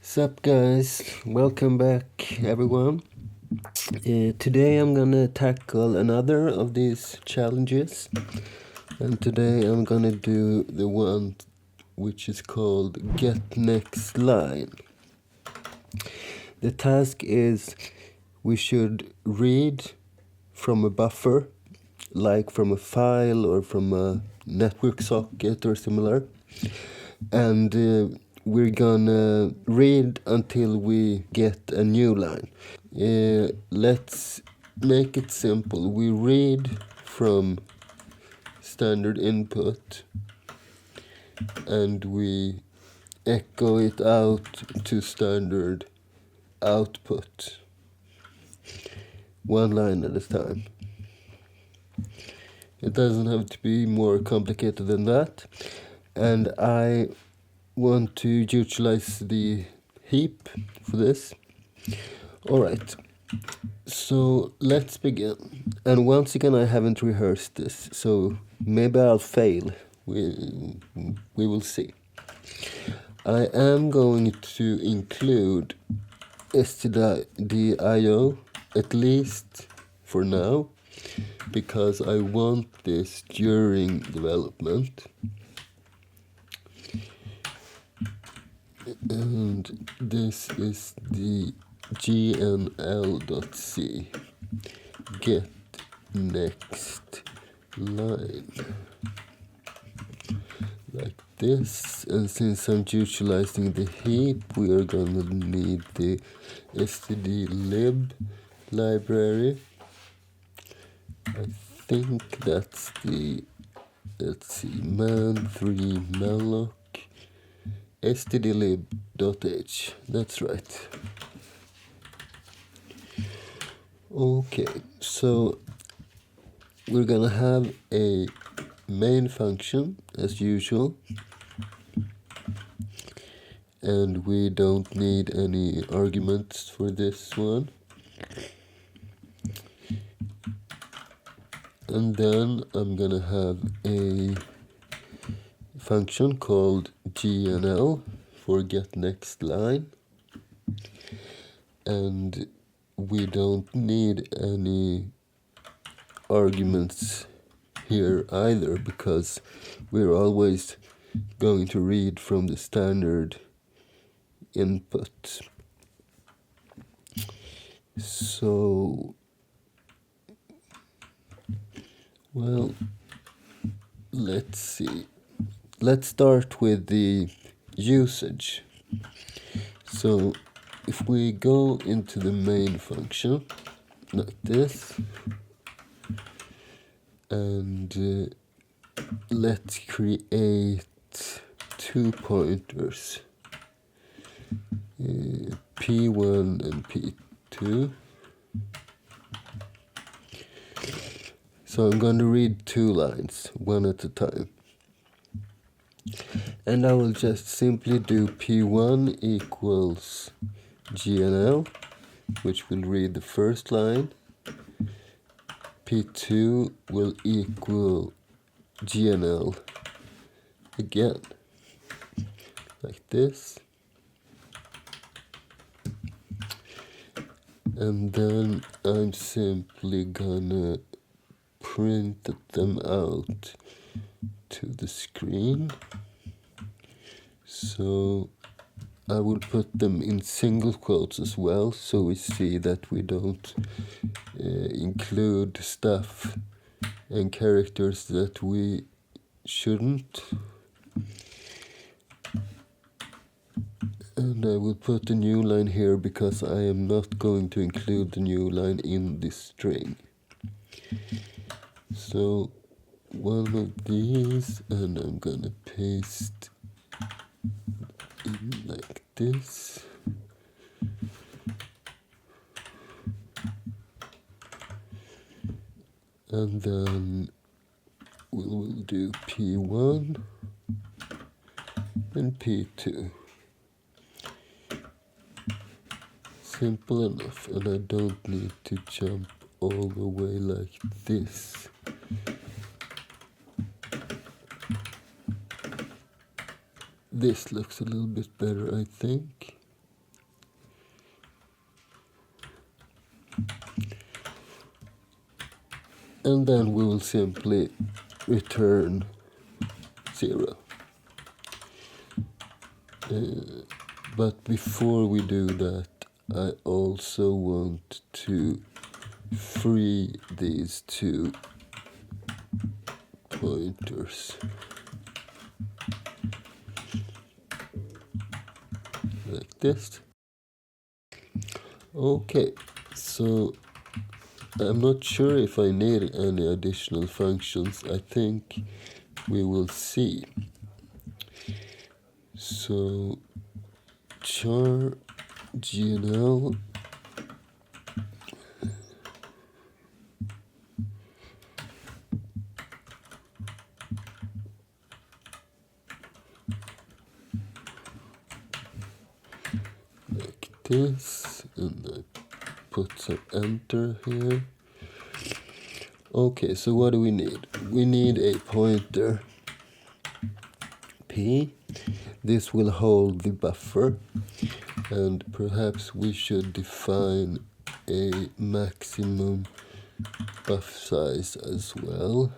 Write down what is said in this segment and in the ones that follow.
Sup guys, welcome back everyone. Today I'm gonna tackle another of these challenges, and today I'm gonna do the one which is called GetNextLine. The task is we should read from a buffer, like from a file or from a network socket or similar, and we're gonna read until we get a new line. Let's make it simple. We read from standard input and we echo it out to standard output, one line at a time. It doesn't have to be more complicated than that, and I want to utilize the heap for this. Alright, so let's begin. And once again, I haven't rehearsed this, so maybe I'll fail. We will see. I am going to include stdio, at least for now, because I want this during development. And this is the GNL.c, get next line, like this. And since I'm utilizing the heap, we are gonna need the stdlib library. I think that's the, let's see, man3 malloc stdlib.h. That's right. Okay, so we're gonna have a main function as usual, and we don't need any arguments for this one. And then I'm gonna have a function called GNL for GetNextLine, and we don't need any arguments here either, because we're always going to read from the standard input. So, well, let's see. Let's start with the usage. So if we go into the main function like this, and let's create 2 pointers, P1 and P2. So I'm going to read 2 lines, one at a time. And I will just simply do P1 equals GNL, which will read the first line. P2 will equal GNL again, like this. And then I'm simply gonna print them out to the screen. So I will put them in single quotes as well, so we see that we don't include stuff and characters that we shouldn't. And I will put a new line here because I am not going to include the new line in this string. So one of these, and I'm gonna paste in like this. And then we'll do P1 and P2. Simple enough, and I don't need to jump all the way like this. This looks a little bit better, I think. and then we will simply return 0. But before we do that, I also want to free these two pointers like this. Okay, so I'm not sure if I need any additional functions. I think we will see. So char GNL like this, and I put some enter here. Okay, so what do we need? We need a pointer P. This will hold the buffer, and perhaps we should define a maximum buff size as well.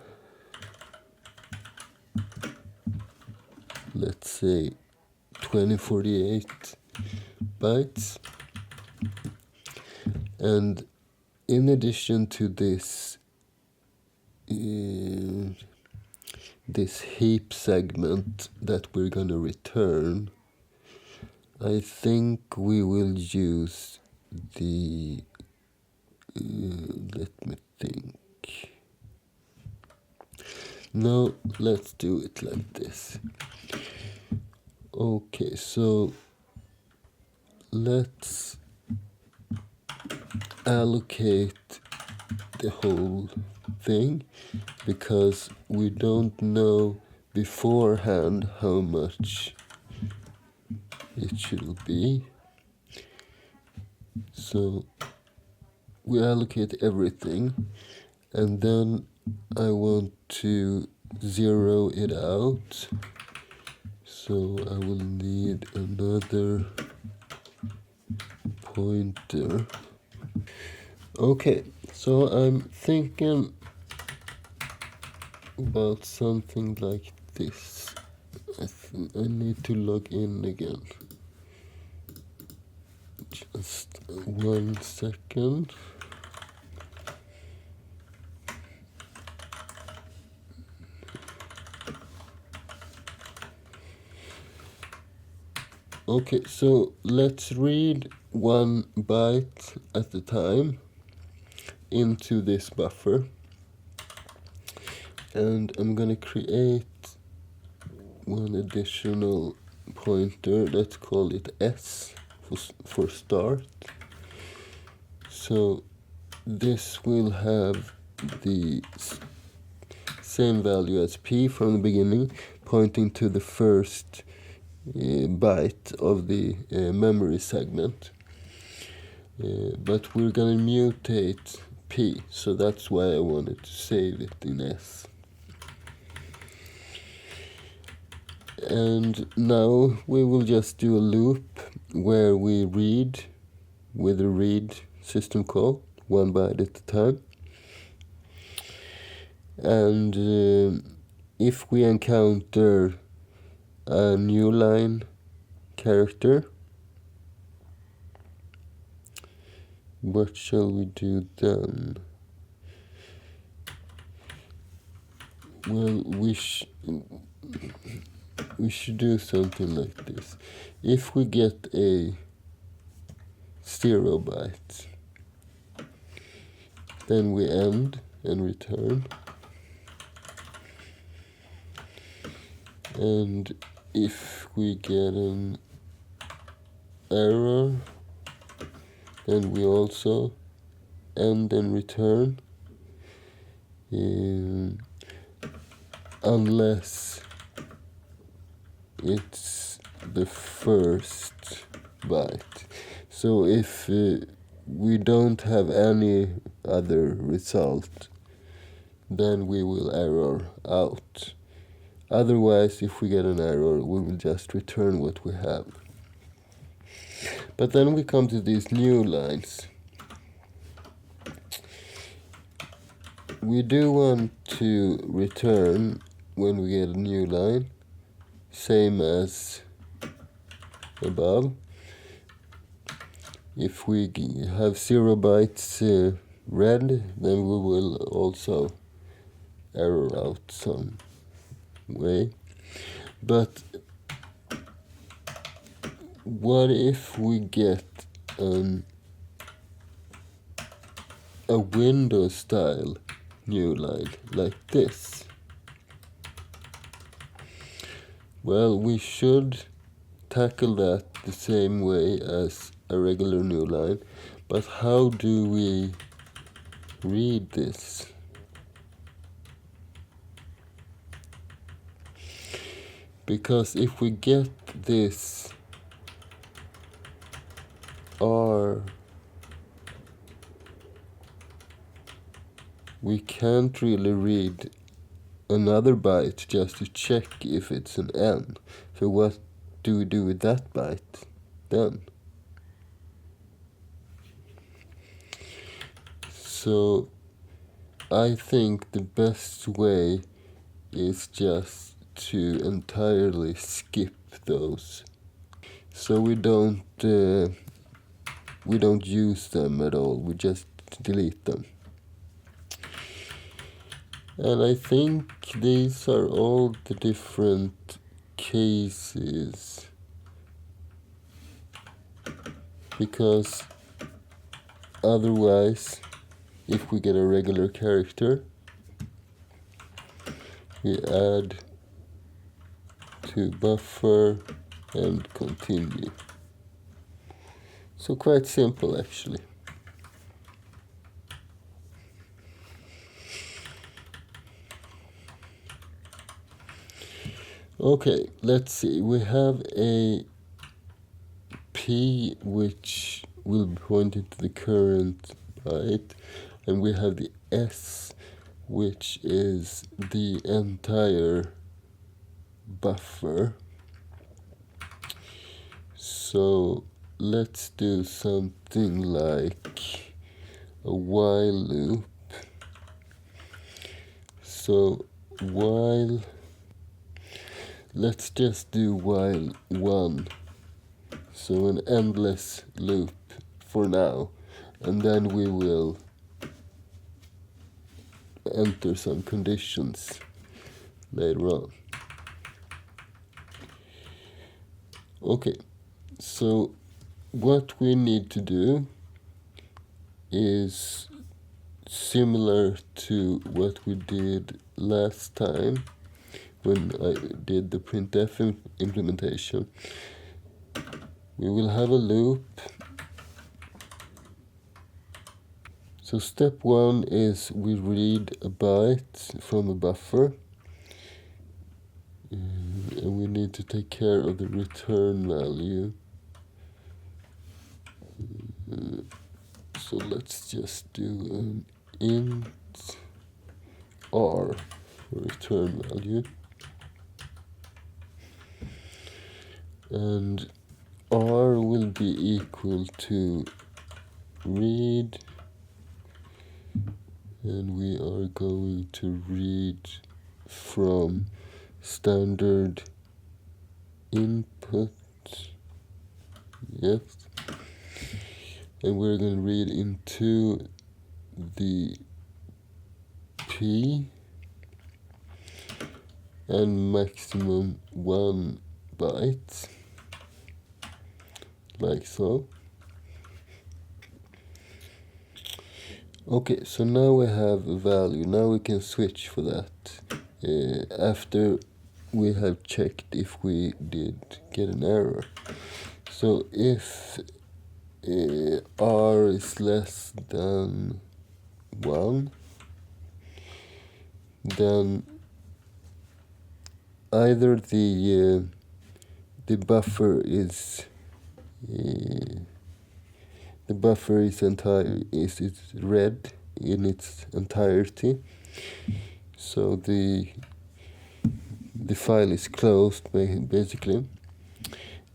Let's say 2048 bytes. And in addition to this, this heap segment that we're going to return, I think we will use the, let me think. No, let's do it like this. Okay, so let's allocate the whole thing, because we don't know beforehand how much it should be. So we allocate everything, and then I want to zero it out. So I will need another pointer. Okay, so I'm thinking about something like this. I need to log in again. Just 1 second. Okay, so let's read 1 byte at a time into this buffer. And I'm gonna create one additional pointer. Let's call it S for start. So this will have the same value as P from the beginning, pointing to the first byte of the memory segment. But we're gonna mutate P, so that's why I wanted to save it in S. And now we will just do a loop where we read with a read system call, 1 byte at a time. And if we encounter a new line character, what shall we do then? Well, we should do something like this. If we get a 0 byte, then we end and return. And if we get an error, then we also end and return, unless it's the first byte. So if we don't have any other result, then we will error out. Otherwise, if we get an error, we will just return what we have. But then we come to these new lines. we do want to return when we get a new line, same as above. If we have 0 bytes red, then we will also error out some way. But what if we get a window style new line like this? Well, we should tackle that the same way as a regular new line, but how do we read this? Because if we get this R, we can't really read another byte just to check if it's an N. So what do we do with that byte then? So I think the best way is just to entirely skip those. So we don't use them at all, we just delete them. And I think these are all the different cases, because otherwise, if we get a regular character, we add to buffer and continue. So quite simple actually. Okay, let's see. We have a P which will point into the current byte, and we have the S which is the entire buffer. So let's do something like a while loop. So while, let's just do while 1. So an endless loop for now, and then we will enter some conditions later on. Okay, so what we need to do is similar to what we did last time when I did the printf implementation. We will have a loop. So step 1 is we read a byte from a buffer, and we need to take care of the return value. So let's just do an int r for return value, and r will be equal to read, and we are going to read from standard input, yes, and we're going to read into the P and maximum 1 byte, like so. Okay, so now we have a value. Now we can switch for that after we have checked if we did get an error. So if r is less than 1, then either the buffer is read in its entirety, so the file is closed basically,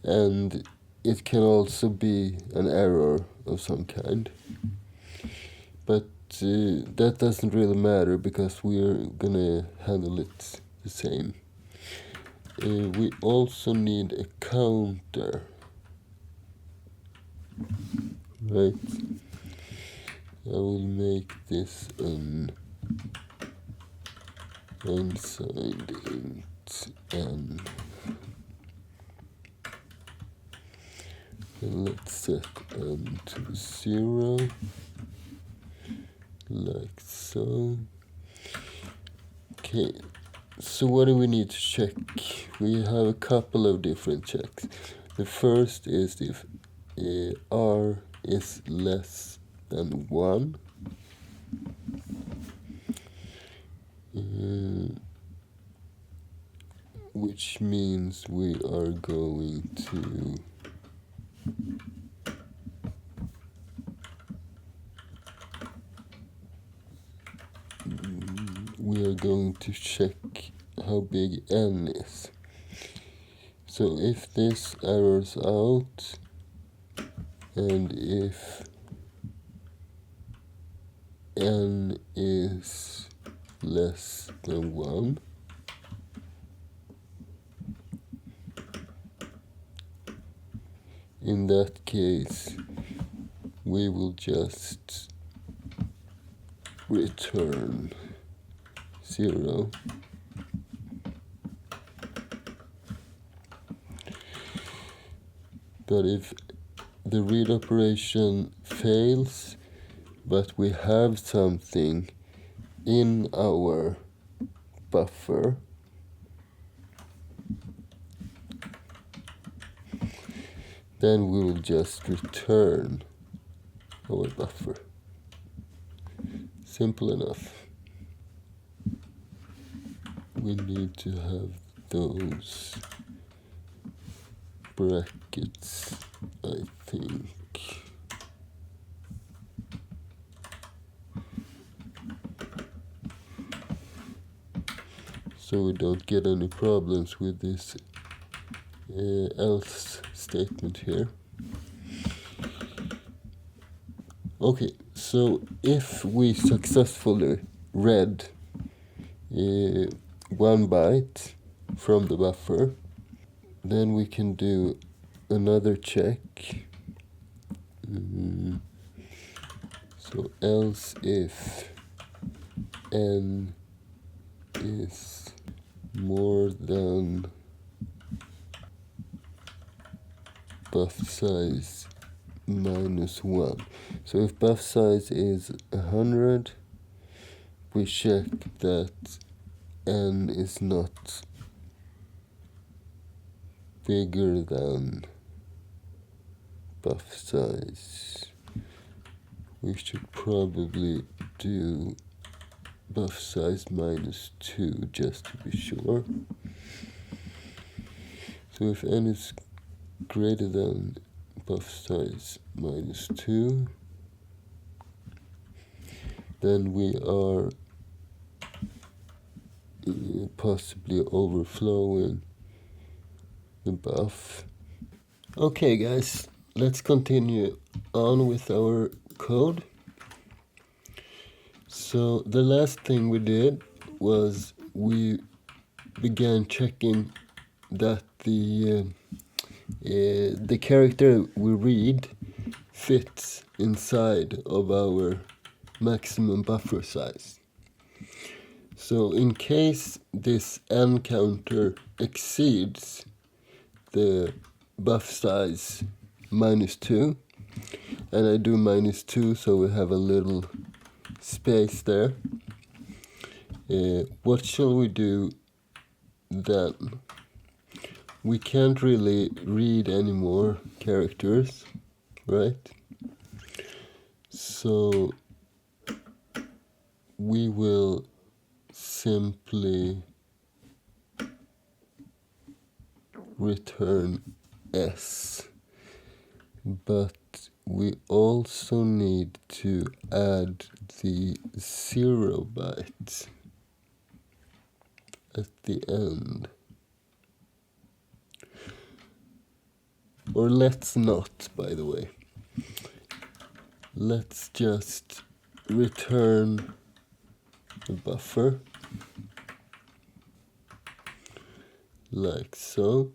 and it can also be an error of some kind. But that doesn't really matter because we're gonna handle it the same. We also need a counter, right? I will make this an unsigned int n. And let's set n to 0, like so. Okay, so what do we need to check? We have a couple of different checks. The first is if r is less than 1. Which means we are going to check how big n is. So if this errors out, and if n is less than 1, in that case we will just return 0. But if the read operation fails, but we have something in our buffer, then we will just return our buffer. Simple enough. We need to have those brackets, I think. So we don't get any problems with this else statement here. Okay, so if we successfully read 1 byte from the buffer, then we can do another check. So else if n is more than buff size minus 1. So if buff size is 100, we check that n is not bigger than buff size. We should probably do buff size minus 2 just to be sure. So if n is greater than buff size minus 2, then we are possibly overflowing the buff. Okay guys, let's continue on with our code. So the last thing we did was we began checking that the character we read fits inside of our maximum buffer size. So in case this n counter exceeds the buff size minus 2, and I do minus 2 so we have a little space there, what shall we do then? We can't really read any more characters, right? So we will simply return s, but we also need to add the 0 byte at the end. Or let's not, by the way. Let's just return the buffer like so,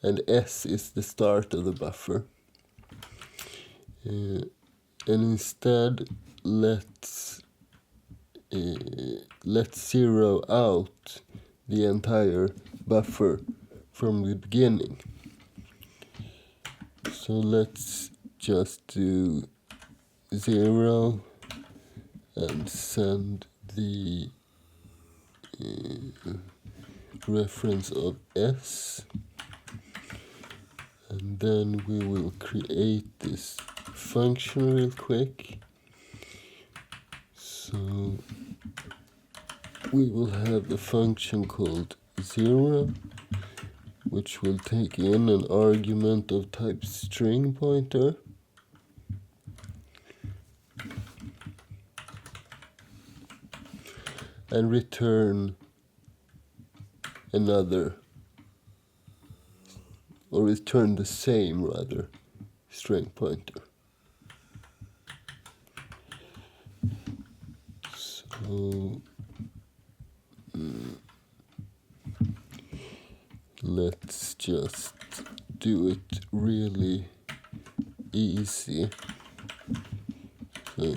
and S is the start of the buffer. And instead let's zero out the entire buffer from the beginning. So let's just do 0 and send the reference of S, and then we will create this function real quick. So we will have a function called 0, which will take in an argument of type string pointer. And return another, or return the same rather, string pointer. So let's just do it really easy. So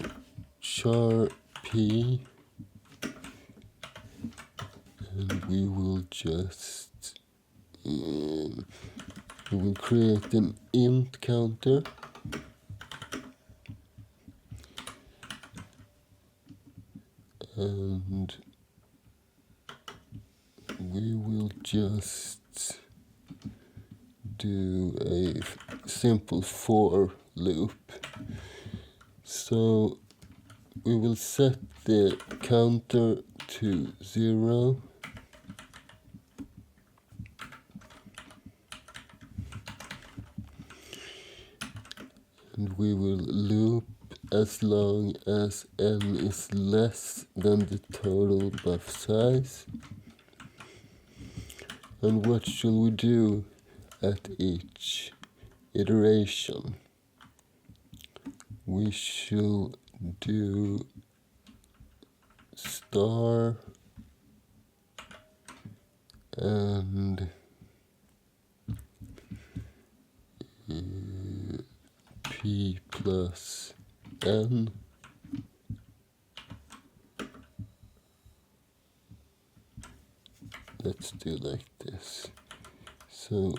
char p, and we will just we will create an int counter, and we will just do a simple for loop. So we will set the counter to 0, and we will loop as long as n is less than the total buff size. And what shall we do at each iteration? We shall do star and p plus n. Let's do like this. So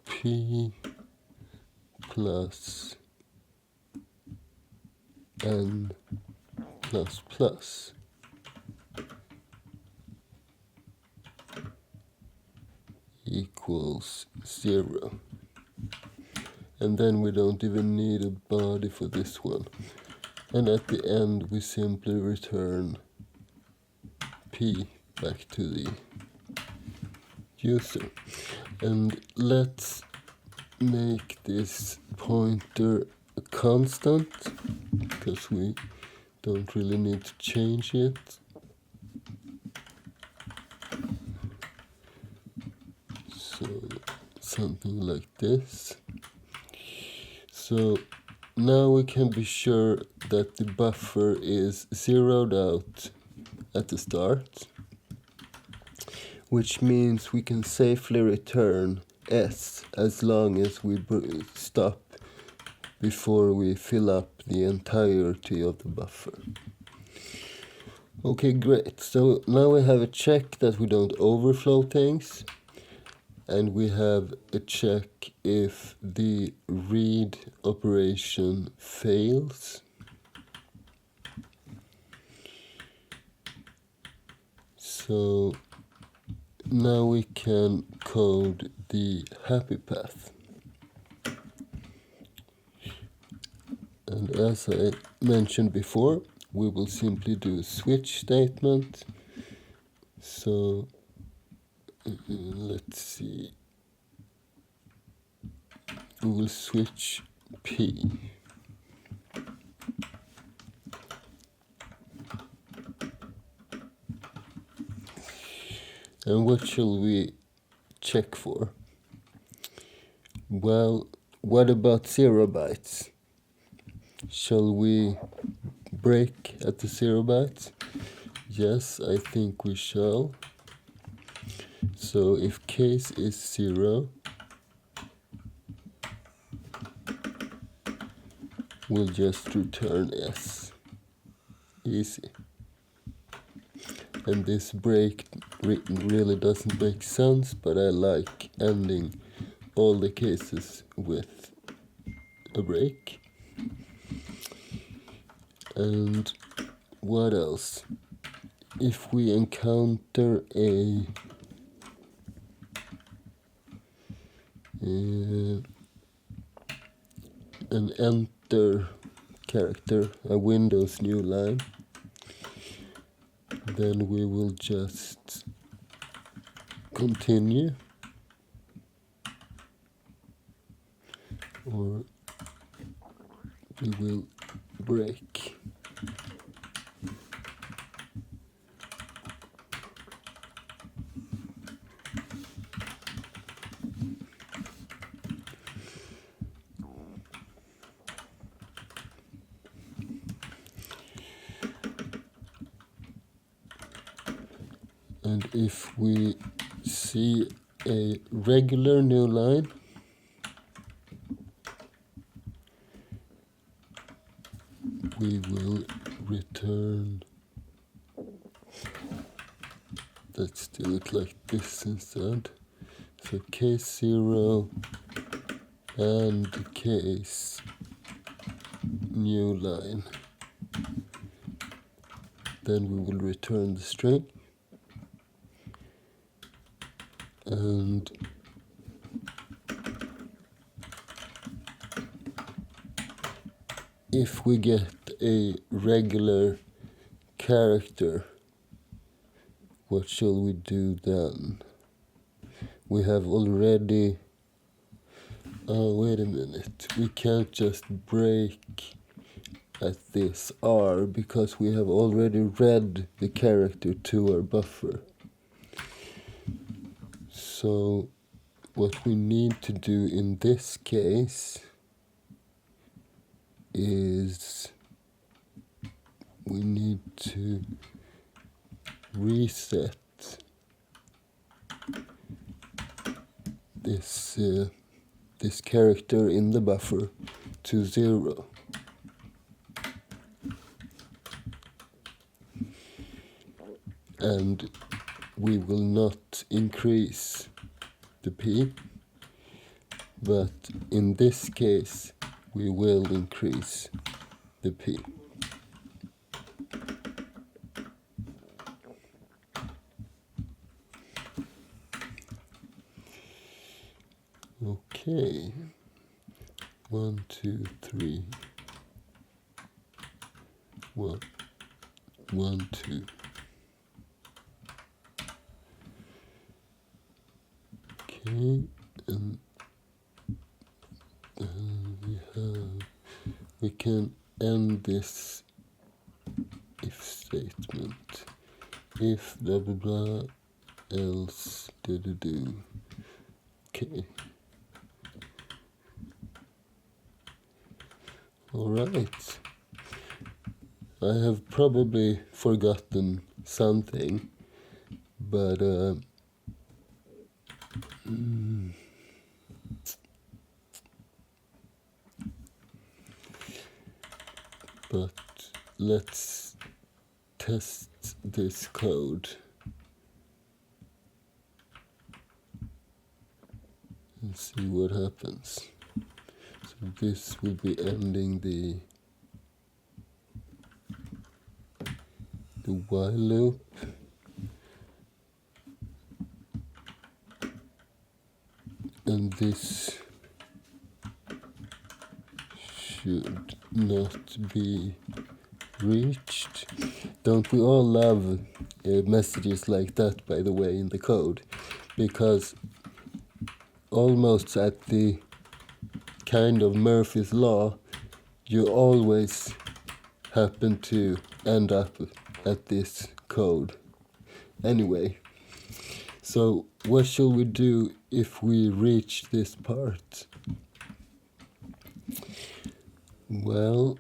p plus n plus plus equals 0. And then we don't even need a body for this one. And at the end we simply return p back to the user. And let's make this pointer a constant, because we don't really need to change it. So something like this. So now we can be sure that the buffer is zeroed out at the start, which means we can safely return S as long as we stop before we fill up the entirety of the buffer. Okay, great. So now we have a check that we don't overflow things, and we have a check if the read operation fails. So now we can code the happy path. And as I mentioned before, we will simply do a switch statement. So let's see. We will switch P. And what shall we check for? Well, what about 0 bytes? Shall we break at the 0 bytes? Yes, I think we shall. So if case is 0, we'll just return S. Easy. And this break really doesn't make sense, but I like ending all the cases with a break. And what else? If we encounter an enter character, a Windows new line, then we will just continue, or we will break. And if we see a regular new line, we will return. Let's do it like this instead. So case 0 and case new line. Then we will return the string. And if we get a regular character, what shall we do then? We have already... Oh, wait a minute. We can't just break at this R because we have already read the character to our buffer. So what we need to do in this case is we need to reset this character in the buffer to 0. And we will not increase the P, but in this case we will increase the P. Okay, 1, 2, 3, 1, 1, 2. Okay, and we can end this if statement. If blah blah blah, else do. Okay. All right. I have probably forgotten something, but let's test this code and see what happens. So this will be ending the while loop. And this should not be reached. Don't we all love messages like that, by the way, in the code? Because almost at the kind of Murphy's Law, you always happen to end up at this code. Anyway, so what shall we do if we reach this part? Well,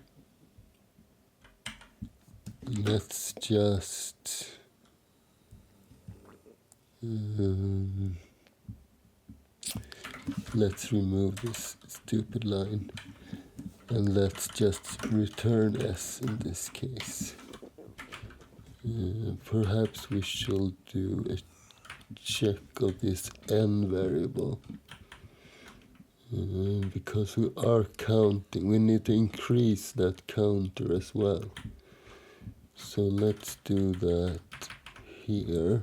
let's just let's remove this stupid line, and let's just return s in this case. Perhaps we should do a check of this n variable, because we are counting. We need to increase that counter as well. So let's do that here.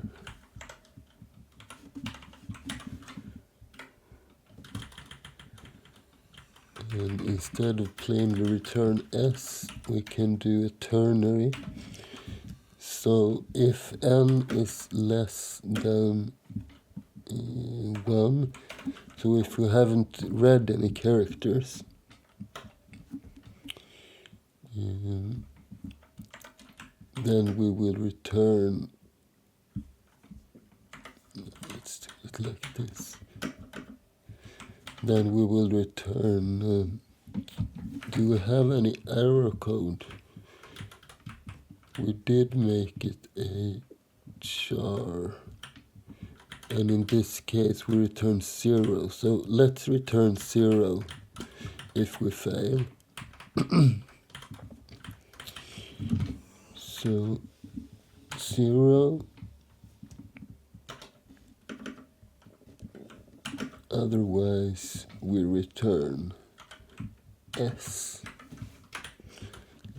And instead of plainly return s, we can do a ternary. So if n is less than 1, so if we haven't read any characters, then we will return, let's do it like this. Then we will return, do we have any error code? We did make it a char, and in this case we return 0. So let's return 0 if we fail. So 0, otherwise we return s,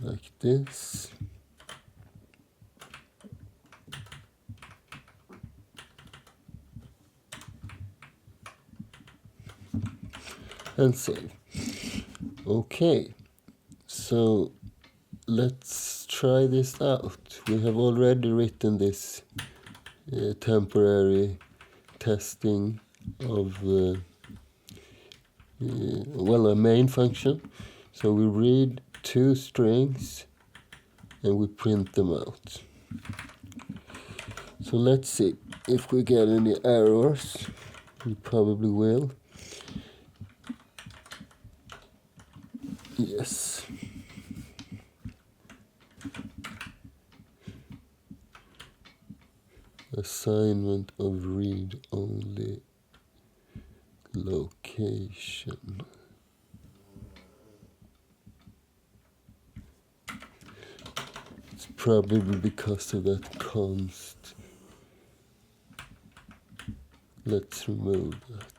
like this. And save. Okay, so let's try this out. We have already written this temporary testing of a main function. So we read 2 strings and we print them out. So let's see if we get any errors. We probably will. Yes. Assignment of read-only location. It's probably because of that const. Let's remove that.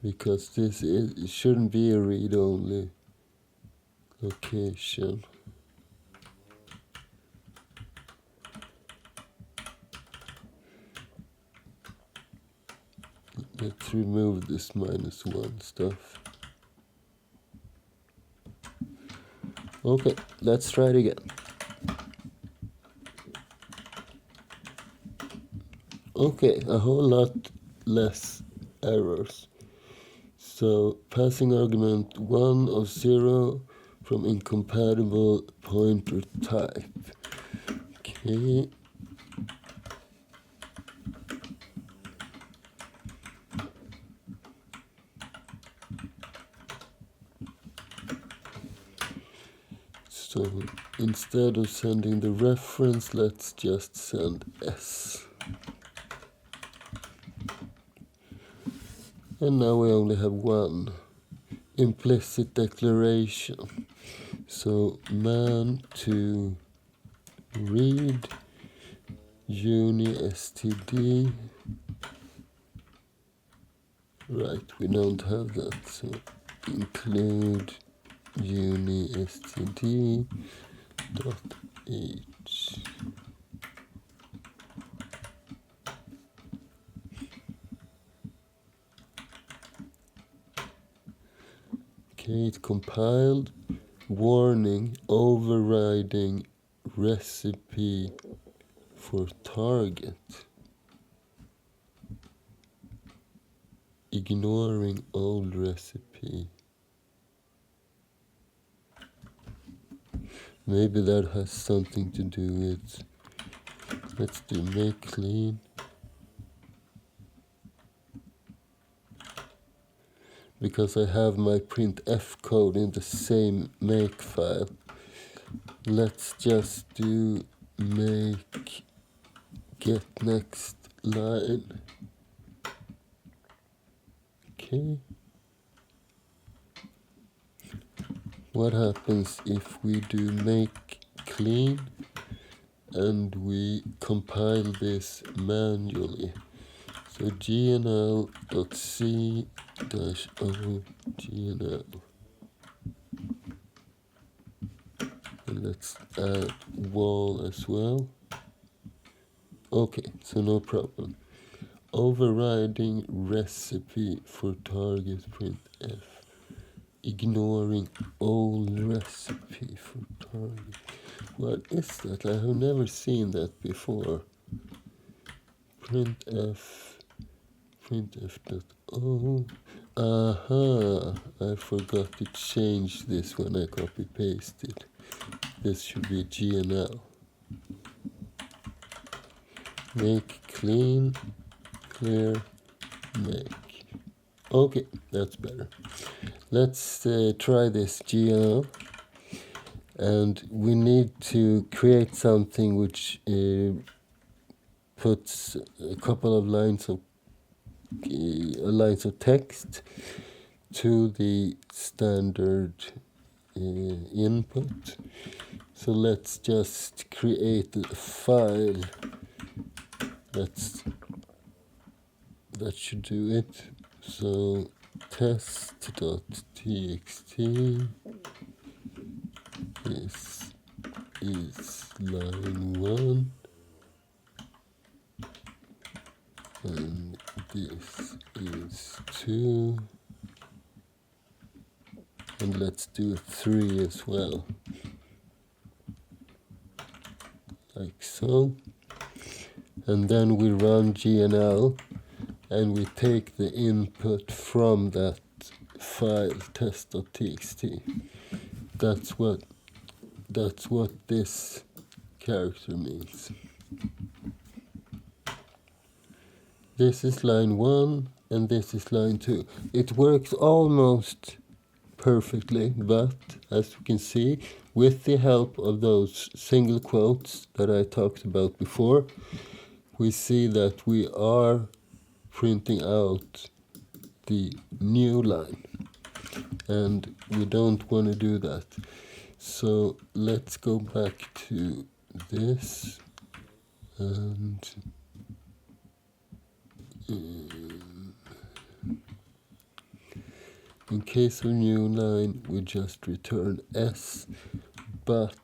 Because it shouldn't be a read-only location. Let's remove this -1 stuff. Okay, let's try it again. Okay, a whole lot less errors. So passing argument 1 of 0 from incompatible pointer type. Okay. So instead of sending the reference, let's just send S. And now we only have one implicit declaration. So man to read uni std. Right, we don't have that, so include uni std dot h. Okay, it compiled. Warning, overriding recipe for target. Ignoring old recipe. Maybe that has something to do with, let's do make clean. Because I have my printf code in the same make file. let's just do make GetNextLine. Okay. What happens if we do make clean and we compile this manually? So gnl.c-o gnl. And let's add wall as well. Okay, so no problem. Overriding recipe for target printf. Ignoring old recipe for target. What is that? I have never seen that before. Printf.o. Aha, I forgot to change this when I copy pasted. This should be GNL. Make clean, clear, make. Okay, that's better. Let's try this GNL. And we need to create something which puts a couple of lines of text to the standard input. So let's just create a file. That should do it. So test.txt. This is line 1. And this is 2. And let's do 3 as well. Like so. And then we run GNL and we take the input from that file test.txt. That's what this character means. This is line 1 and this is line 2. It works almost perfectly, but as you can see, with the help of those single quotes that I talked about before, we see that we are printing out the new line, and we don't want to do that. So let's go back to this, and in case of new line, we just return S, but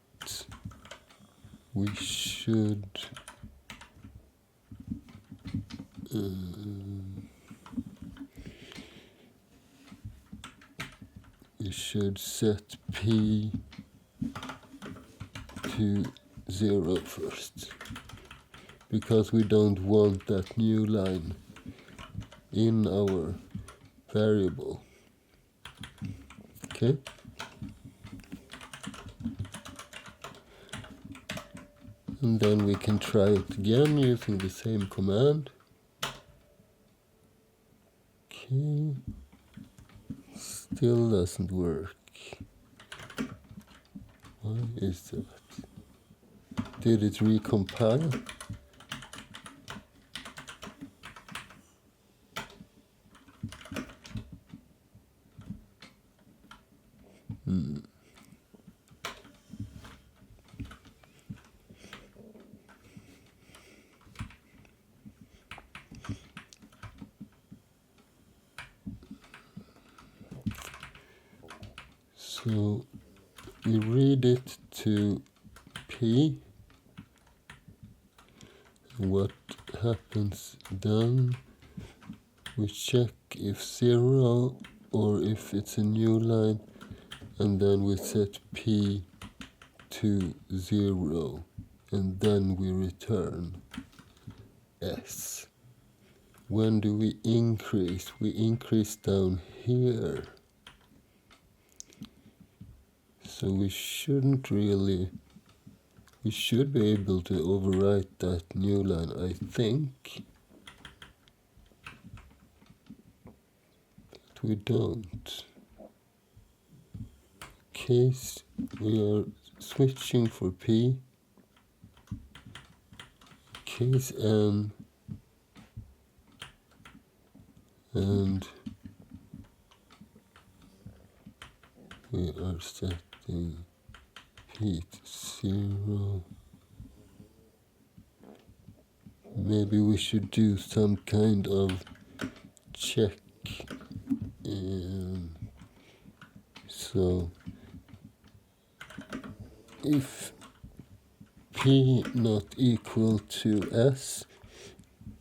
we should set P to 0 first, because we don't want that new line in our variable. Okay. And then we can try it again using the same command. Okay. Still doesn't work. Why is that? Did it recompile? So we read it to P. What happens then? We check if 0 or if it's a new line, and then we set P to 0, and then we return S. When do we increase? We increase down here. So we should be able to overwrite that new line, I think. But we don't. In case we are switching for P, case N, and we are setting P to 0. Maybe we should do some kind of check. So if P not equal to S,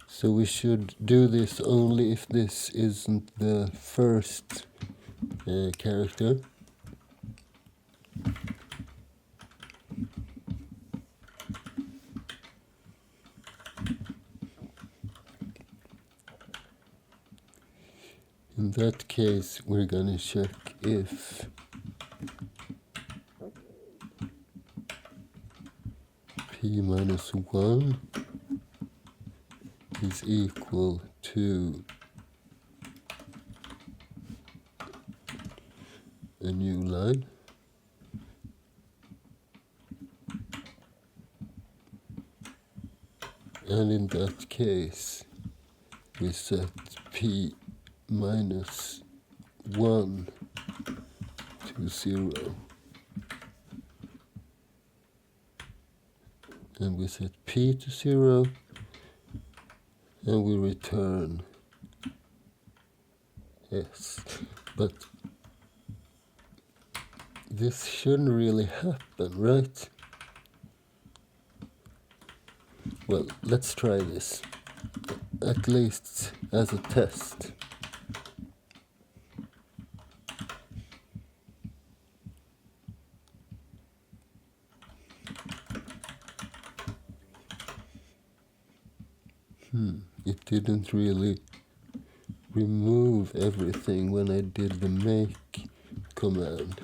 so we should do this only if this isn't the first character. In that case, we're gonna check if P minus 1 is equal to a new line. And in that case, we set P minus 1 to 0. And we set P to 0, and we return S. But this shouldn't really happen, right? Well, let's try this, at least as a test. It didn't really remove everything when I did the make command.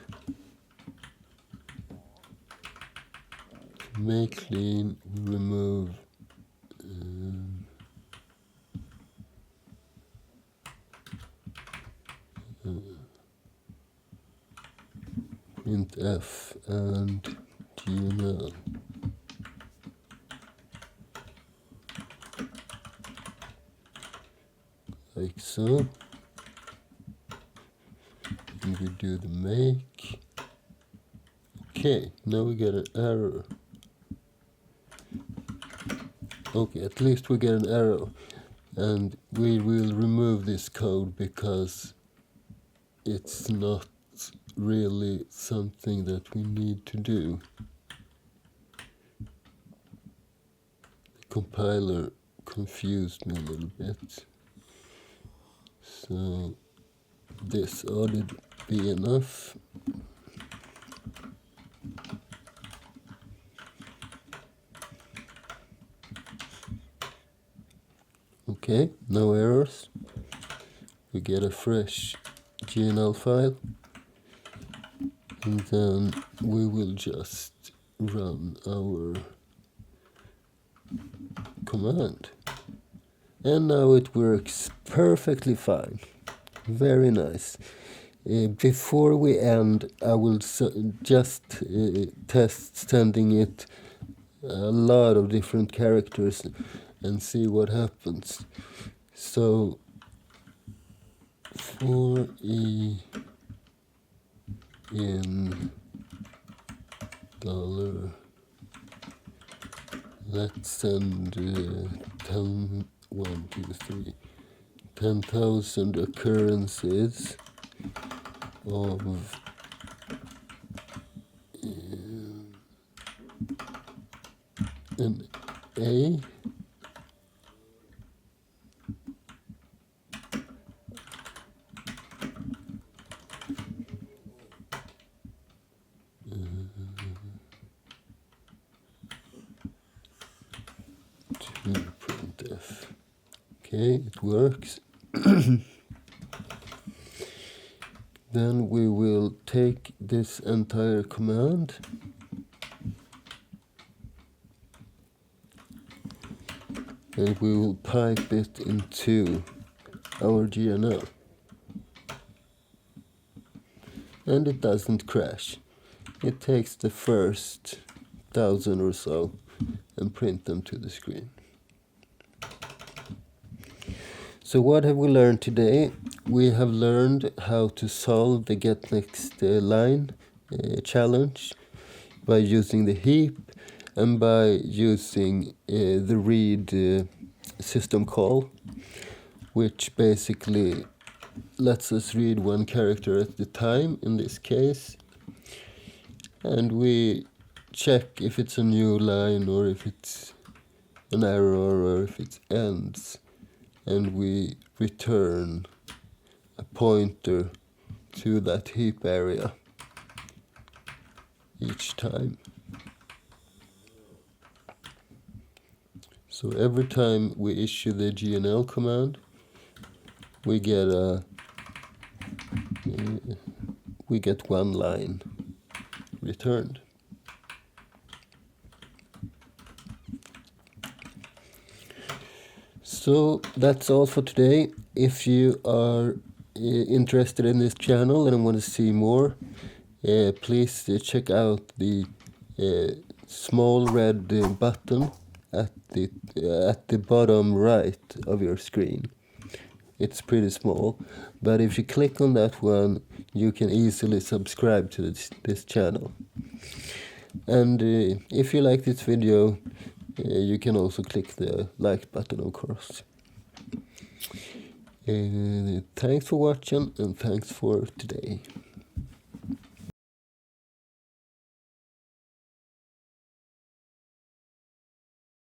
To make clean, remove printf and GNL. Like so. And we do the make. Okay, now we get an error. Okay, at least we get an error. And we will remove this code because it's not really something that we need to do. The compiler confused me a little bit. So this ought to be enough. Okay, no errors. We get a fresh GNL file, and then we will just run our command. And now it works perfectly fine. Very nice. Before we end, I will just test sending it a lot of different characters and see what happens. So for E in dollar, let's send 10,000 occurrences of an A to printf. Okay, it works. Then we will take this entire command and we will pipe it into our GNL. And it doesn't crash. it takes the first 1,000 or so and print them to the screen. So what have we learned today? We have learned how to solve the GetNextLine challenge by using the heap and by using the read system call, which basically lets us read one character at a time in this case, and we check if it's a new line or if it's an error or if it ends, and we return a pointer to that heap area each time. So every time we issue the GNL command, we get one line returned. So that's all for today. If you are interested in this channel and want to see more, please check out the small red button at the bottom right of your screen. It's pretty small, but if you click on that one, you can easily subscribe to this channel. And if you like this video, you can also click the like button, of course. Thanks for watching, and thanks for today.